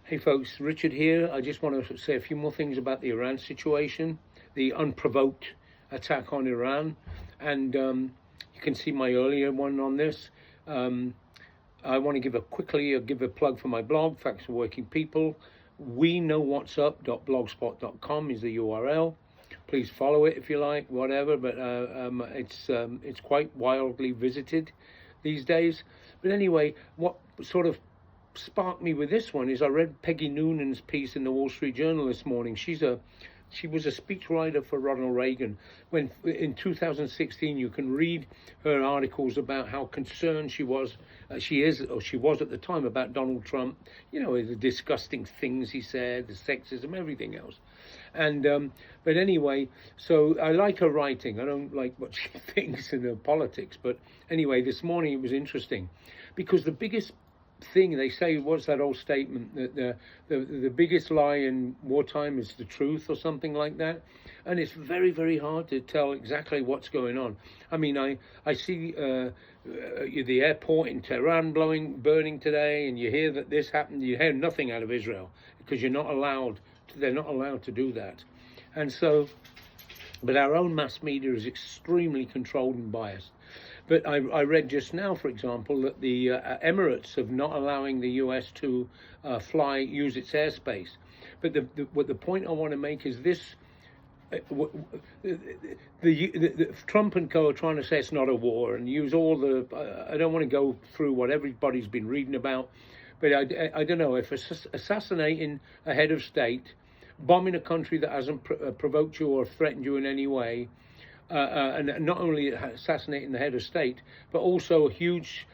Hey folks, Richard here. I just want to say a few more things about the Iran situation, the unprovoked attack on Iran, and you can see my earlier one on this. I want to give a plug for my blog, Facts for Working People. We know what's up.blogspot.com is the URL. Please follow it if you like, whatever. But it's quite wildly visited these days. But anyway, what sort of sparked me with this one is I read Peggy Noonan's piece in the Wall Street Journal this morning. She was a speechwriter for Ronald Reagan. When in 2016, you can read her articles about how concerned she was at the time about Donald Trump. You know, the disgusting things he said, the sexism, everything else. And but anyway, so I like her writing. I don't like what she thinks in her politics, but anyway, this morning it was interesting because the biggest thing they say, what's that old statement that the biggest lie in wartime is the truth or something like that, and it's very, very hard to tell exactly what's going on. I mean, I see the airport in Tehran burning today, and you hear that this happened. You hear nothing out of Israel because they're not allowed to do that. And so, but our own mass media is extremely controlled and biased. But I read just now, for example, that the Emirates are not allowing the US to use its airspace. But the point I want to make is this: Trump and co are trying to say it's not a war and use all the. I don't want to go through what everybody's been reading about, but I don't know if assassinating a head of state, bombing a country that hasn't provoked you or threatened you in any way. And not only assassinating the head of state, but also a huge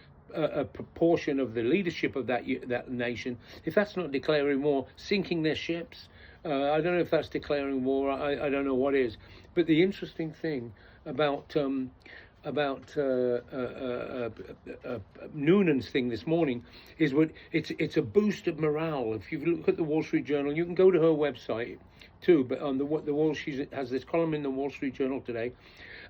proportion of the leadership of that nation. If that's not declaring war, sinking their ships, I don't know if that's declaring war. I don't know what is. But the interesting thing about Noonan's thing this morning is it's a boost of morale. If you look at the Wall Street Journal, you can go to her website too, but on the Wall, she has this column in the Wall Street Journal today,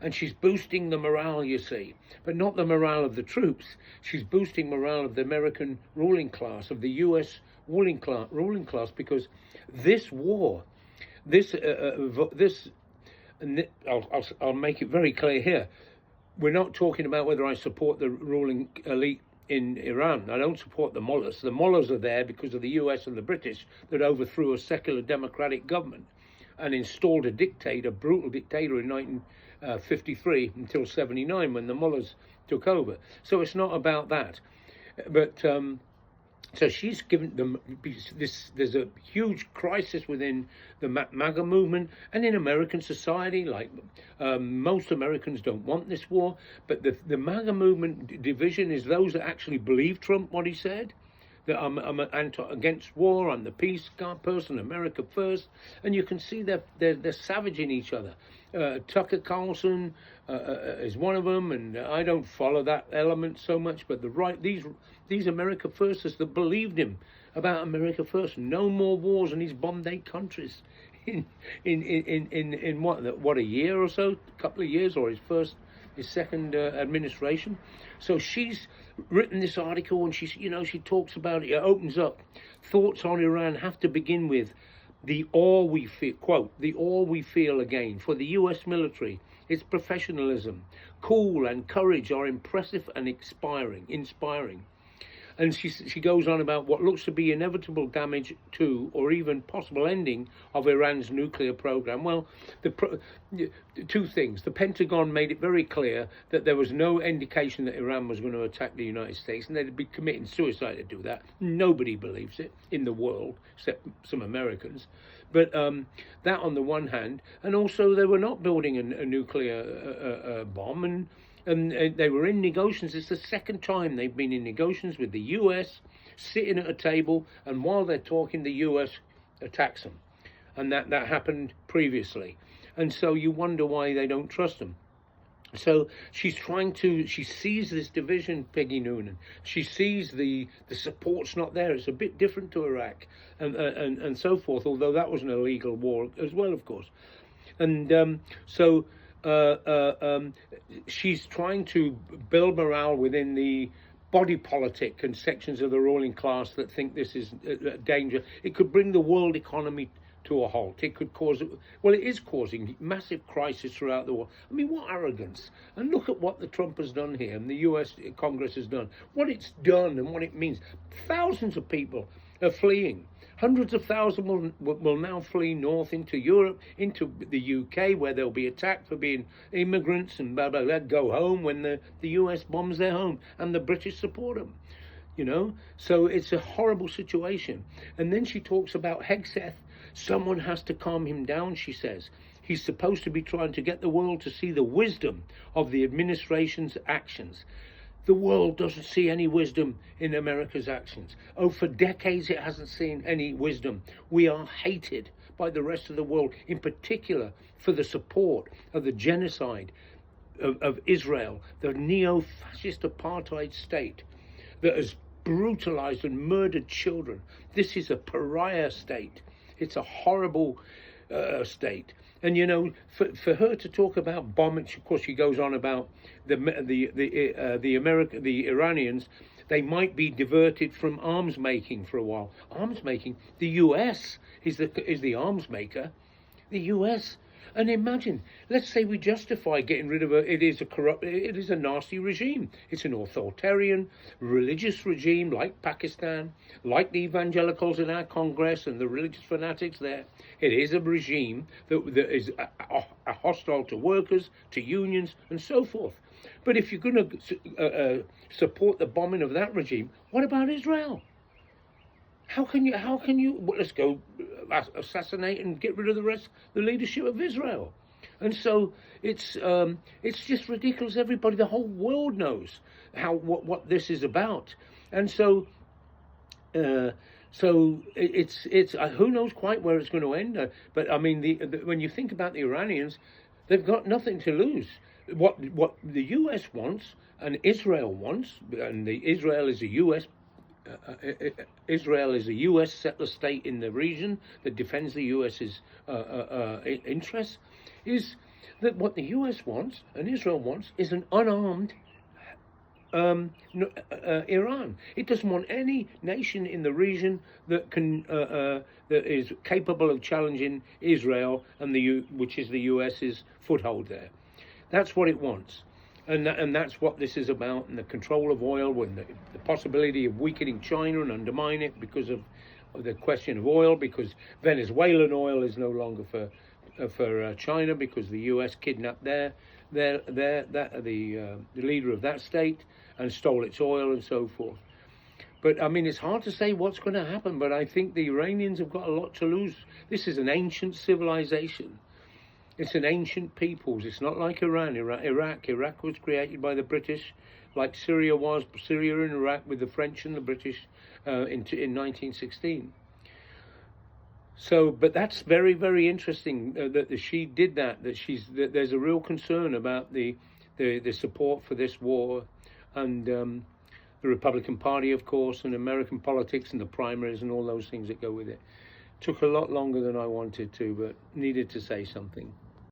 and she's boosting the morale, you see, but not the morale of the troops. She's boosting morale of the American ruling class, of the U.S. ruling class, because this war, I'll make it very clear here. We're not talking about whether I support the ruling elite in Iran. I don't support the mullahs. The mullahs are there because of the US and the British that overthrew a secular democratic government and installed a brutal dictator in 1953 until 79 when the mullahs took over. So it's not about that. But so she's given them this. There's a huge crisis within the MAGA movement and in American society. Like most Americans don't want this war, but the MAGA movement division is those that actually believe Trump, what he said. That I'm against war. I'm the peace person. America first. And you can see they're savaging each other. Tucker Carlson is one of them, and I don't follow that element so much. But these America firsters that believed him about America first, no more wars, and he's bombed 8 countries in what a year or so, a couple of years, or his second administration. So she's written this article, and she talks about it. It opens up. Thoughts on Iran have to begin with the awe we feel, quote, the awe we feel again for the US military. Its professionalism, cool and courage are impressive and inspiring. And she goes on about what looks to be inevitable damage to, or even possible ending of Iran's nuclear program. Well, two things. The Pentagon made it very clear that there was no indication that Iran was going to attack the United States, and they'd be committing suicide to do that. Nobody believes it in the world, except some Americans. But that on the one hand, and also they were not building a nuclear bomb, and they were in negotiations. It's the second time they've been in negotiations with the US, sitting at a table, and while they're talking, the US attacks them. And that happened previously. And so you wonder why they don't trust them. So she sees this division, Peggy Noonan. She sees the support's not there. It's a bit different to Iraq and so forth, although that was an illegal war as well, of course. And she's trying to build morale within the body politic and sections of the ruling class that think this is a danger. It could bring the world economy to a halt. It could cause, well, it is causing massive crisis throughout the world. I mean, what arrogance. And look at what the Trump has done here and the US Congress has done. What it's done and what it means. Thousands of people are fleeing. Hundreds of thousands will now flee north into Europe, into the UK, where they'll be attacked for being immigrants and blah, blah, blah, go home when the US bombs their home and the British support them. You know, so it's a horrible situation. And then she talks about Hegseth. Someone has to calm him down, she says. He's supposed to be trying to get the world to see the wisdom of the administration's actions. The world doesn't see any wisdom in America's actions. Oh, for decades it hasn't seen any wisdom. We are hated by the rest of the world, in particular for the support of the genocide of Israel, the neo-fascist apartheid state that has brutalized and murdered children. This is a pariah state. It's a horrible state. And, you know, for her to talk about bombing, of course, she goes on about the Iranians. They might be diverted from arms making for a while. Arms making. The U.S. is the arms maker. The U.S. And imagine, let's say we justify getting rid of it is a nasty regime. It's an authoritarian, religious regime like Pakistan, like the evangelicals in our Congress and the religious fanatics there. It is a regime that is hostile to workers, to unions, and so forth. But if you're going to support the bombing of that regime, what about Israel? How can you, well, let's go assassinate and get rid of the leadership of Israel? And so it's just ridiculous. Everybody, the whole world knows what this is about. And so it's who knows quite where it's going to end. But I mean, when you think about the Iranians, they've got nothing to lose. What the US wants and Israel wants, and Israel is a US settler state in the region that defends the US's interests, is that what the US wants and Israel wants is an unarmed Iran. It doesn't want any nation in the region that is capable of challenging Israel and which is the US's foothold there. That's what it wants. And that's what this is about, and the control of oil, and the possibility of weakening China and undermine it because of the question of oil, because Venezuelan oil is no longer for China because the U.S. kidnapped the leader of that state and stole its oil and so forth. But I mean, it's hard to say what's going to happen, but I think the Iranians have got a lot to lose. This is an ancient civilization. It's an ancient peoples. It's not like Iran. Iraq was created by the British, like Syria and Iraq with the French and the British in 1916. So, but that's very, very interesting that she did that. That there's a real concern about the support for this war, and the Republican Party, of course, and American politics and the primaries and all those things that go with it. Took a lot longer than I wanted to, but needed to say something.